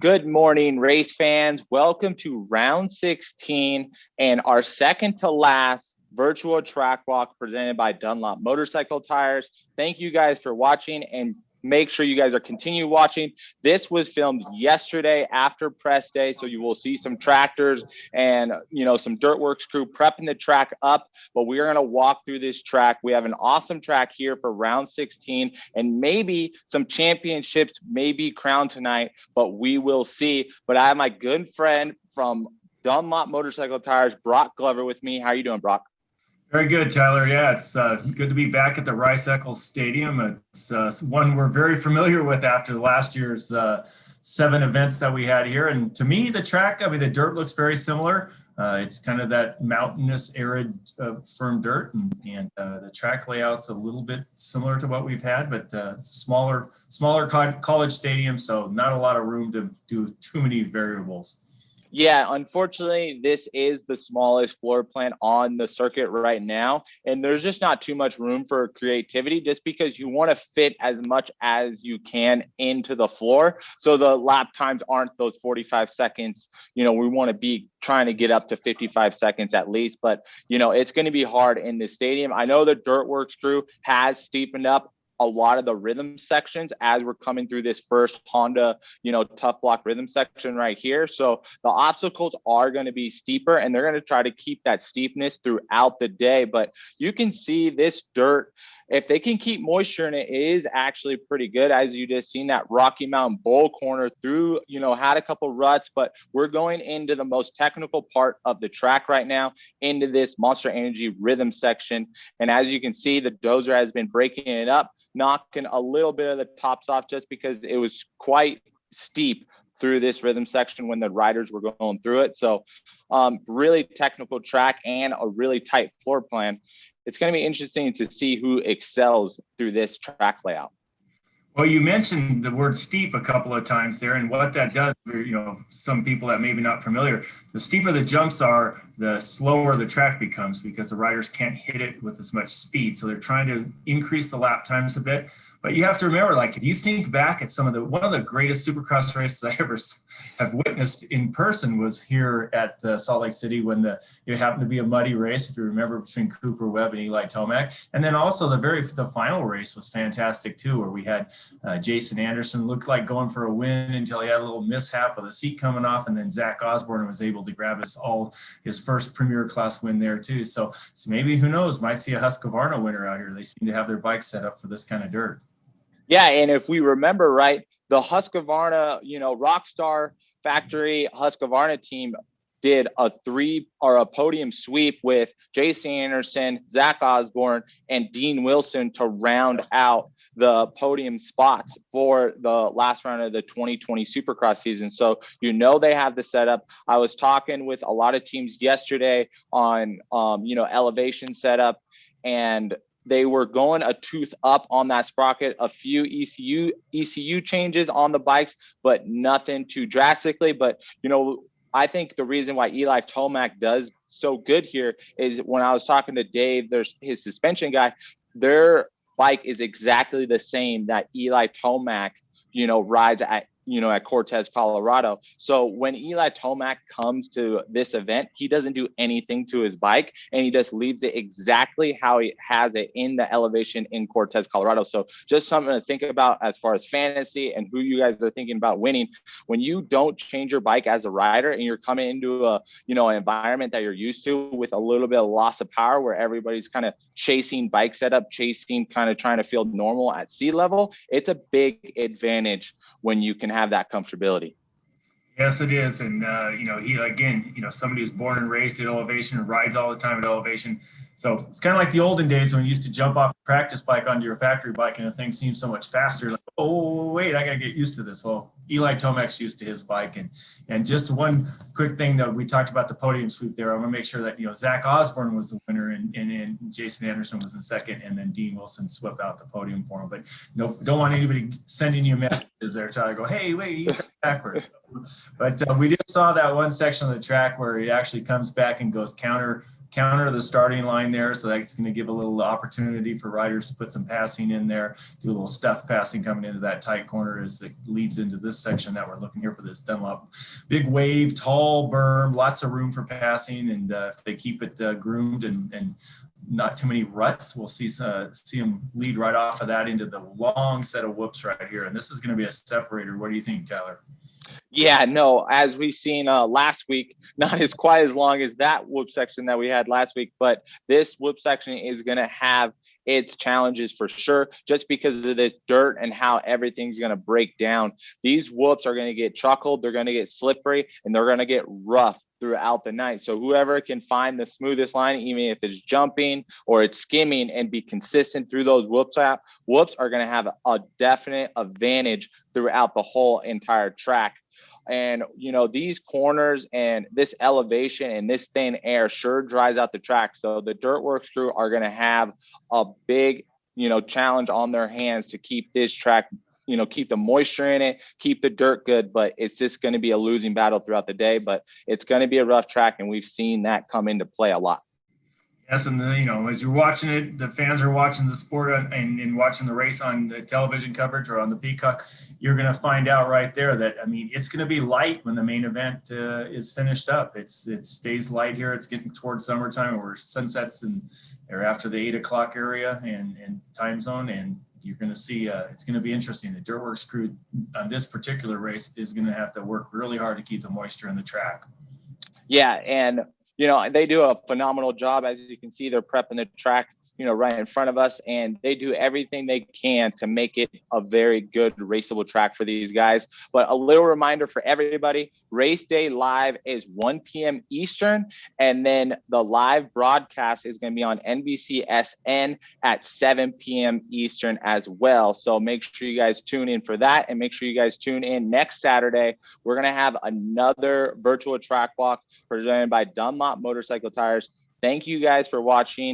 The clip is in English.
Good morning, race fans. Welcome to round 16 and our second to last virtual track walk presented by Dunlop motorcycle tires. Thank you guys for watching, and make sure you guys are continue watching. This was filmed yesterday after press day, so you will see some tractors and some dirt works crew prepping the track up, but we are going to walk through this track. We have an awesome track here for round 16, and maybe some championships may be crowned tonight, but we will see. But I have my good friend from Dunlop motorcycle tires, Brock Glover, with me. How are you doing, Brock? Very good, Tyler. Yeah, it's good to be back at the Rice Eccles Stadium. It's one we're very familiar with after last year's 7 events that we had here. And to me, the track, the dirt looks very similar. It's kind of that mountainous, arid, firm dirt, and the track layout's a little bit similar to what we've had, but it's a smaller college stadium, so not a lot of room to do too many variables. Yeah, unfortunately, this is the smallest floor plan on the circuit right now, and there's just not too much room for creativity just because you want to fit as much as you can into the floor. So the lap times aren't those 45 seconds. We want to be trying to get up to 55 seconds at least, but it's going to be hard in this stadium. I know the Dirt Works crew has steepened up a lot of the rhythm sections as we're coming through this first Honda, tough block rhythm section right here. So the obstacles are going to be steeper, and they're going to try to keep that steepness throughout the day. But you can see this dirt, if they can keep moisture in it, is actually pretty good. As you just seen, that Rocky Mountain Bowl corner through, had a couple ruts, but we're going into the most technical part of the track right now, into this Monster Energy rhythm section. And as you can see, the dozer has been breaking it up, knocking a little bit of the tops off just because it was quite steep through this rhythm section when the riders were going through it. So really technical track and a really tight floor plan. It's going to be interesting to see who excels through this track layout. Well, you mentioned the word steep a couple of times there, and what that does for, some people that may be not familiar, the steeper the jumps are, the slower the track becomes because the riders can't hit it with as much speed. So they're trying to increase the lap times a bit. But you have to remember, if you think back at one of the greatest Supercross races I ever have witnessed in person was here at Salt Lake City when it happened to be a muddy race, if you remember, between Cooper Webb and Eli Tomac. And then also the final race was fantastic too, where we had Jason Anderson looked like going for a win until he had a little mishap with a seat coming off, and then Zach Osborne was able to grab his first Premier Class win there too. So maybe, who knows, might see a Husqvarna winner out here. They seem to have their bikes set up for this kind of dirt. Yeah, and if we remember right, the Husqvarna, Rockstar Factory Husqvarna team did a podium sweep with Jason Anderson, Zach Osborne, and Dean Wilson to round out the podium spots for the last round of the 2020 Supercross season. So they have the setup. I was talking with a lot of teams yesterday on elevation setup, and they were going a tooth up on that sprocket, a few ECU changes on the bikes, but nothing too drastically. But, I think the reason why Eli Tomac does so good here is when I was talking to Dave, there's his suspension guy, their bike is exactly the same that Eli Tomac, rides at Cortez, Colorado. So when Eli Tomac comes to this event, he doesn't do anything to his bike, and he just leaves it exactly how he has it in the elevation in Cortez, Colorado. So just something to think about as far as fantasy and who you guys are thinking about winning. When you don't change your bike as a rider and you're coming into an environment that you're used to with a little bit of loss of power where everybody's kind of chasing bike setup, kind of trying to feel normal at sea level, it's a big advantage when you can have that comfortability. Yes, it is. And, he, again, somebody who's born and raised at elevation and rides all the time at elevation. So it's kind of like the olden days when you used to jump off a practice bike onto your factory bike and the thing seems so much faster. Like, oh, wait, I got to get used to this. Well, Eli Tomac's used to his bike. And just one quick thing that we talked about the podium sweep there. I want to make sure that, Zach Osborne was the winner and Jason Anderson was in second, and then Dean Wilson swept out the podium for him. But no, don't want anybody sending you messages there trying to go, hey, wait, he's backwards. But we just saw that one section of the track where he actually comes back and goes counter counter the starting line there. So that's going to give a little opportunity for riders to put some passing in there, do a little stuff passing coming into that tight corner as it leads into this section that we're looking here for this Dunlop. Big wave, tall berm, lots of room for passing. And if they keep it groomed and not too many ruts, we'll see them lead right off of that into the long set of whoops right here. And this is going to be a separator. What do you think, Tyler? Yeah, no, as we've seen last week, not as quite as long as that whoop section that we had last week, but this whoop section is going to have its challenges for sure, just because of this dirt and how everything's going to break down. These whoops are going to get chuckled, they're going to get slippery, and they're going to get rough throughout the night. So whoever can find the smoothest line, even if it's jumping or it's skimming, and be consistent through those whoops are going to have a definite advantage throughout the whole entire track. And, you know, these corners and this elevation and this thin air sure dries out the track. So the dirt works crew are going to have a big, you know, challenge on their hands to keep this track, you know, keep the moisture in it, keep the dirt good. But it's just going to be a losing battle throughout the day. But it's going to be a rough track, and we've seen that come into play a lot. Yes, and you know, as you're watching it, the fans are watching the sport and watching the race on the television coverage or on the Peacock. You're going to find out right there that, I mean, it's going to be light when the main event is finished up. It stays light here. It's getting towards summertime, where sunsets or after the 8 o'clock area and time zone, and you're going to see it's going to be interesting. The Dirtworks crew on this particular race is going to have to work really hard to keep the moisture in the track. Yeah, and you know, they do a phenomenal job. As you can see, they're prepping the track, you know, right in front of us, and they do everything they can to make it a very good raceable track for these guys. But a little reminder for everybody, race day live is 1 p.m. Eastern, and then the live broadcast is going to be on NBC SN at 7 p.m. Eastern as well. So make sure you guys tune in for that, and make sure you guys tune in next Saturday. We're going to have another virtual track walk presented by Dunlop Motorcycle Tires. Thank you guys for watching.